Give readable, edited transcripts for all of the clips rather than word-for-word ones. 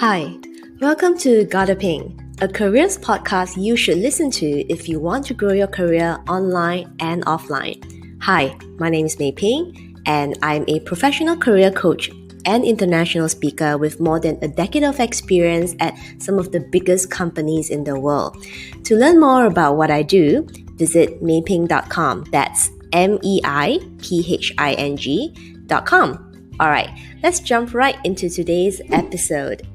Hi, welcome to Gotta Ping, a careers podcast you should listen to if you want to grow your career online and offline. Hi, my name is Mei Ping, and I'm a professional career coach and international speaker with more than a decade of experience at some of the biggest companies in the world. To learn more about what I do, visit meiping.com. That's meiping.com. Alright, let's jump right into today's episode.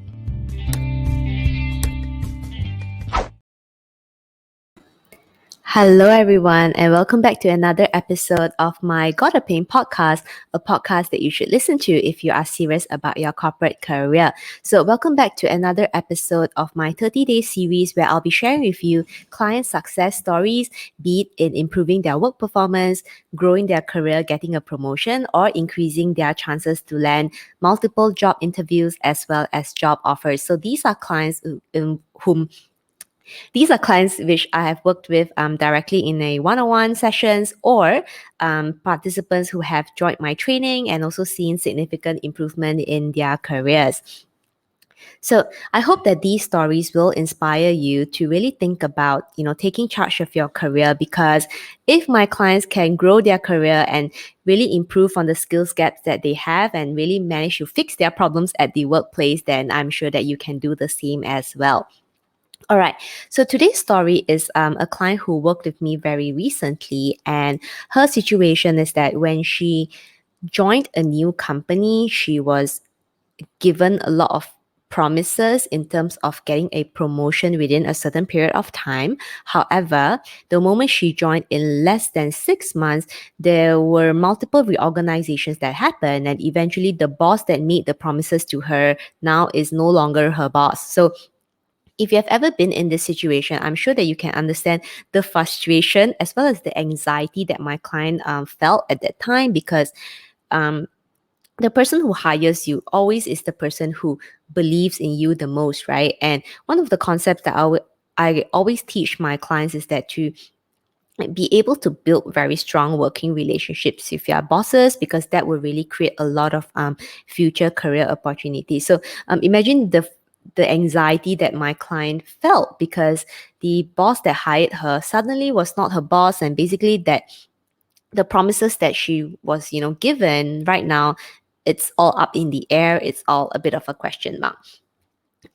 Hello, everyone, and welcome back to another episode of my Gotta Ping podcast, a podcast that you should listen to if you are serious about your corporate career. So, welcome back to another episode of my 30-day series where I'll be sharing with you client success stories, be it in improving their work performance, growing their career, getting a promotion, or increasing their chances to land multiple job interviews as well as job offers. So, these are clients which I have worked with directly in a one-on-one sessions or participants who have joined my training and also seen significant improvement in their careers. So I hope that these stories will inspire you to really think about, taking charge of your career, because if my clients can grow their career and really improve on the skills gaps that they have and really manage to fix their problems at the workplace, then I'm sure that you can do the same as well. All right. So today's story is a client who worked with me very recently, and her situation is that when she joined a new company, she was given a lot of promises in terms of getting a promotion within a certain period of time. However, the moment she joined in less than 6 months, there were multiple reorganizations that happened, and eventually the boss that made the promises to her now is no longer her boss. So if you have ever been in this situation, I'm sure that you can understand the frustration as well as the anxiety that my client felt at that time, because the person who hires you always is the person who believes in you the most, right? And one of the concepts that I always teach my clients is that to be able to build very strong working relationships with your bosses, because that will really create a lot of future career opportunities. So imagine the anxiety that my client felt because the boss that hired her suddenly was not her boss, and basically that the promises that she was given right now, it's all up in the air. It's all a bit of a question mark.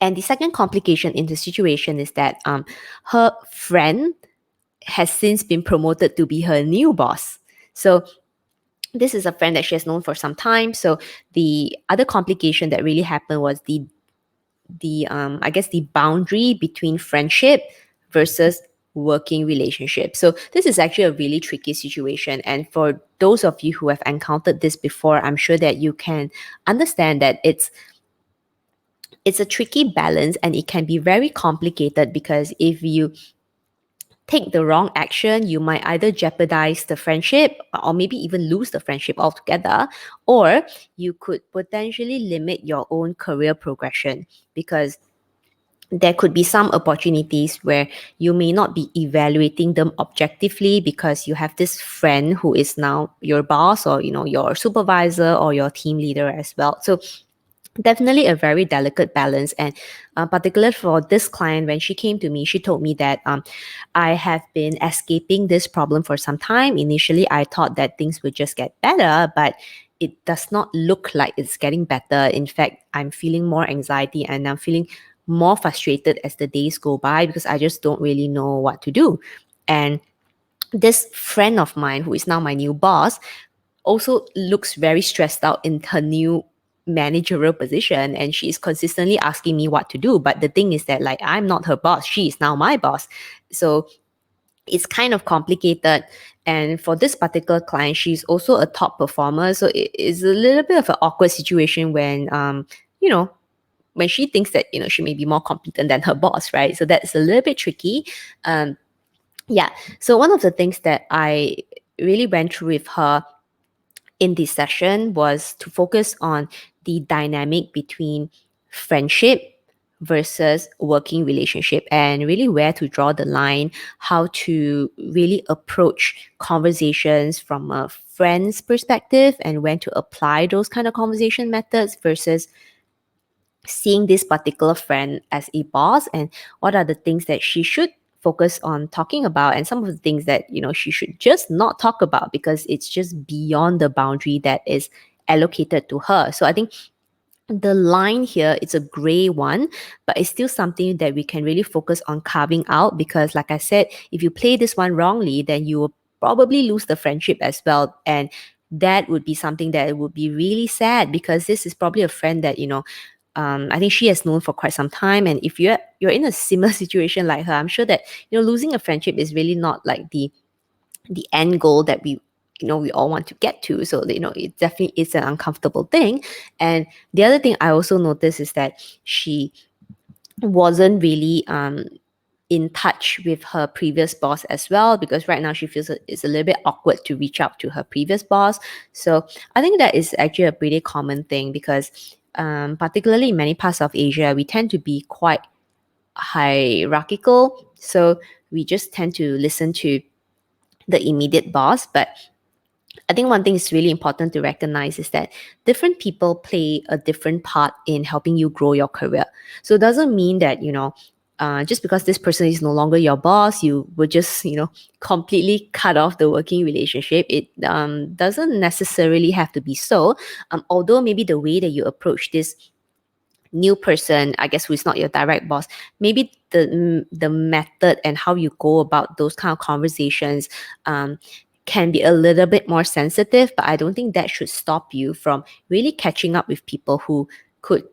And the second complication in the situation is that her friend has since been promoted to be her new boss. So this is a friend that she has known for some time. So the other complication that really happened was the I guess the boundary between friendship versus working relationship. So this is actually a really tricky situation. And for those of you who have encountered this before, I'm sure that you can understand that it's a tricky balance, and it can be very complicated, because if you take the wrong action, you might either jeopardize the friendship or maybe even lose the friendship altogether, or you could potentially limit your own career progression, because there could be some opportunities where you may not be evaluating them objectively because you have this friend who is now your boss, or your supervisor or your team leader as well. So definitely a very delicate balance. And particularly for this client, when she came to me, she told me that I have been escaping this problem for some time. Initially, I thought that things would just get better, but it does not look like it's getting better. In fact, I'm feeling more anxiety and I'm feeling more frustrated as the days go by, because I just don't really know what to do. And this friend of mine, who is now my new boss, also looks very stressed out in her new managerial position, and she's consistently asking me what to do. But the thing is that, like, I'm not her boss, she is now my boss. So it's kind of complicated. And for this particular client, she's also a top performer, so it is a little bit of an awkward situation when you know when she thinks that she may be more competent than her boss, right? So that's a little bit tricky. Yeah. So one of the things that I really went through with her in this session was to focus on the dynamic between friendship versus working relationship, and really where to draw the line, how to really approach conversations from a friend's perspective, and when to apply those kind of conversation methods versus seeing this particular friend as a boss, and what are the things that she should focus on talking about, and some of the things that she should just not talk about because it's just beyond the boundary that is allocated to her. So I think the line here, it's a gray one, but it's still something that we can really focus on carving out, because like I said, if you play this one wrongly, then you will probably lose the friendship as well. And that would be something that would be really sad, because this is probably a friend that I think she has known for quite some time. And if you're in a similar situation like her, I'm sure that losing a friendship is really not like the end goal that we all want to get to. So it definitely is an uncomfortable thing. And the other thing I also noticed is that she wasn't really in touch with her previous boss as well, because right now she feels it's a little bit awkward to reach out to her previous boss. So I think that is actually a pretty common thing, because particularly in many parts of Asia, we tend to be quite hierarchical. So we just tend to listen to the immediate boss. But I think one thing is really important to recognize is that different people play a different part in helping you grow your career. So it doesn't mean that, just because this person is no longer your boss, you would just, completely cut off the working relationship. It doesn't necessarily have to be so. Although maybe the way that you approach this new person, I guess, who is not your direct boss, maybe the method and how you go about those kind of conversations can be a little bit more sensitive, but I don't think that should stop you from really catching up with people who could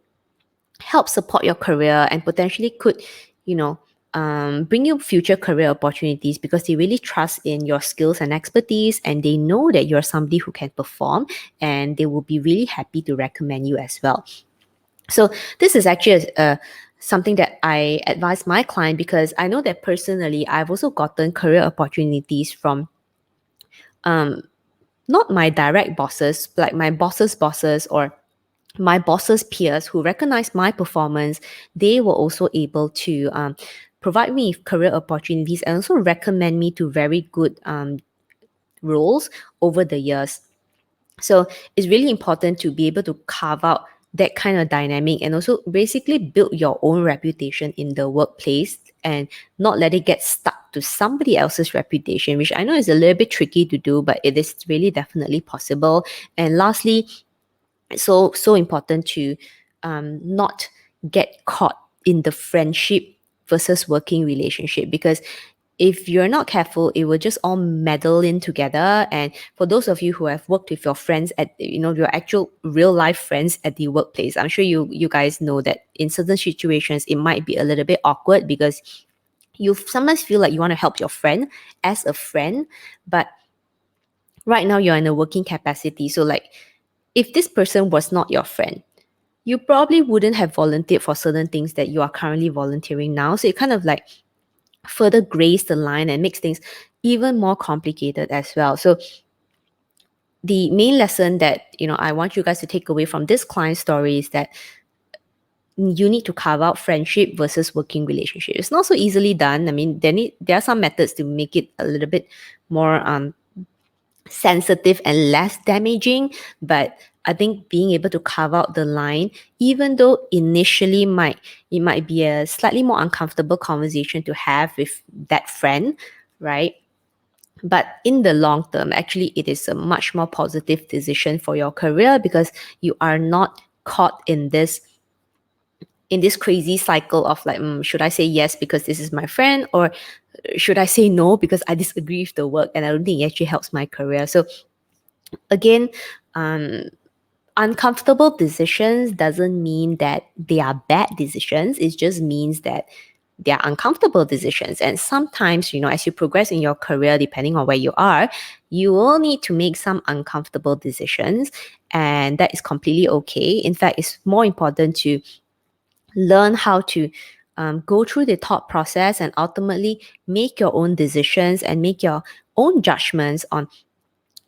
help support your career and potentially could, bring you future career opportunities, because they really trust in your skills and expertise, and they know that you're somebody who can perform, and they will be really happy to recommend you as well. So this is actually something that I advise my client, because I know that personally I've also gotten career opportunities from not my direct bosses, like my boss's bosses or my boss's peers who recognize my performance. They were also able to provide me with career opportunities and also recommend me to very good roles over the years. So it's really important to be able to carve out that kind of dynamic and also basically build your own reputation in the workplace, and not let it get stuck to somebody else's reputation, which I know is a little bit tricky to do, but it is really definitely possible. And lastly, it's so important to not get caught in the friendship versus working relationship, because if you're not careful, it will just all meddle in together. And for those of you who have worked with your friends at, your actual real life friends at the workplace, I'm sure you guys know that in certain situations it might be a little bit awkward, because you sometimes feel like you want to help your friend as a friend, but right now you're in a working capacity. So like, if this person was not your friend, you probably wouldn't have volunteered for certain things that you are currently volunteering now. So it kind of like further grays the line and makes things even more complicated as well. So the main lesson that I want you guys to take away from this client story is that you need to carve out friendship versus working relationship. It's not so easily done. I mean, there are some methods to make it a little bit more sensitive and less damaging, but I think being able to carve out the line, even though initially it might be a slightly more uncomfortable conversation to have with that friend, right? But in the long term, actually, it is a much more positive decision for your career, because you are not caught in this crazy cycle of like, should I say yes because this is my friend, or should I say no because I disagree with the work and I don't think it actually helps my career. So again, uncomfortable decisions doesn't mean that they are bad decisions. It just means that they are uncomfortable decisions. And sometimes, as you progress in your career, depending on where you are, you will need to make some uncomfortable decisions. And that is completely okay. In fact, it's more important to learn how to go through the thought process and ultimately make your own decisions and make your own judgments on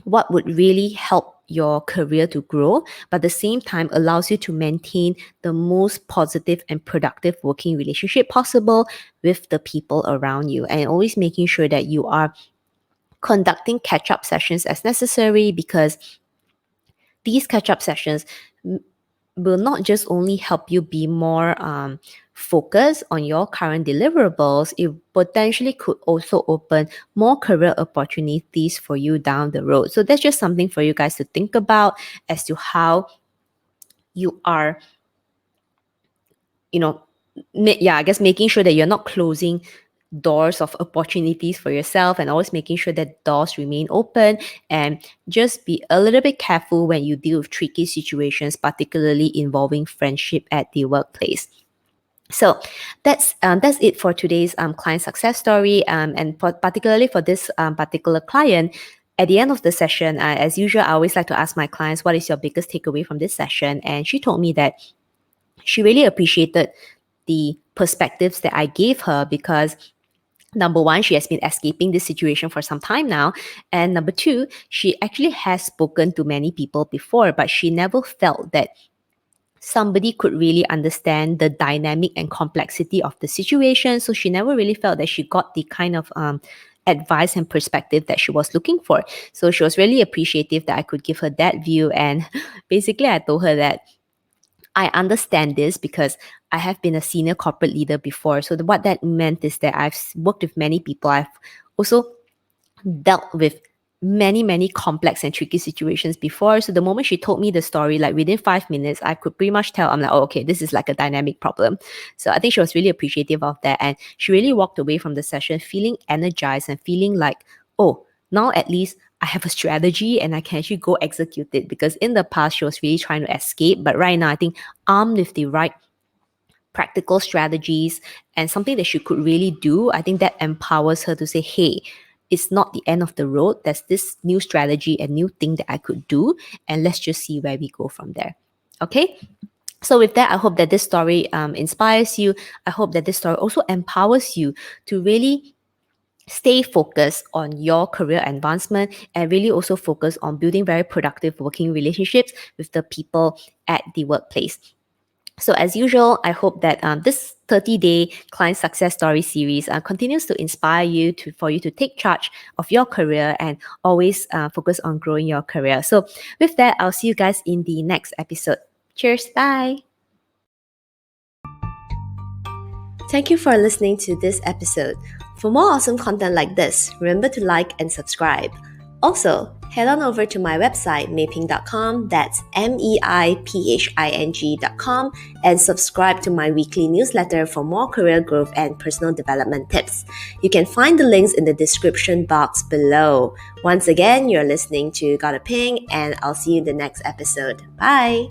what would really help your career to grow, but at the same time allows you to maintain the most positive and productive working relationship possible with the people around you, and always making sure that you are conducting catch-up sessions as necessary, because these catch-up sessions will not just only help you be more focused on your current deliverables, it potentially could also open more career opportunities for you down the road. So that's just something for you guys to think about as to how you are, I guess making sure that you're not closing doors of opportunities for yourself, and always making sure that doors remain open, and just be a little bit careful when you deal with tricky situations, particularly involving friendship at the workplace. So that's it for today's client success story, and particularly for this particular client. At the end of the session, as usual, I always like to ask my clients, what is your biggest takeaway from this session? And she told me that she really appreciated the perspectives that I gave her, because number one, she has been escaping this situation for some time now. And number two, she actually has spoken to many people before, but she never felt that somebody could really understand the dynamic and complexity of the situation. So she never really felt that she got the kind of advice and perspective that she was looking for. So she was really appreciative that I could give her that view. And basically, I told her that I understand this because I have been a senior corporate leader before. So what that meant is that I've worked with many people. I've also dealt with many complex and tricky situations before. So the moment she told me the story, like within 5 minutes, I could pretty much tell, I'm like, oh, okay, this is like a dynamic problem. So I think she was really appreciative of that. And she really walked away from the session feeling energized and feeling like, oh, now at least I have a strategy and I can actually go execute it. Because in the past, she was really trying to escape. But right now, I think armed with the right practical strategies and something that she could really do, I think that empowers her to say, hey, it's not the end of the road. There's this new strategy and new thing that I could do. And let's just see where we go from there. Okay? So with that, I hope that this story inspires you. I hope that this story also empowers you to really stay focused on your career advancement, and really also focus on building very productive working relationships with the people at the workplace. So as usual, I hope that this 30-day client success story series continues to inspire you for you to take charge of your career and always focus on growing your career. So with that, I'll see you guys in the next episode. Cheers, bye. Thank you for listening to this episode. For more awesome content like this, remember to like and subscribe. Also, head on over to my website, meiping.com, that's meiping.com, and subscribe to my weekly newsletter for more career growth and personal development tips. You can find the links in the description box below. Once again, you're listening to Gotta Ping, and I'll see you in the next episode. Bye!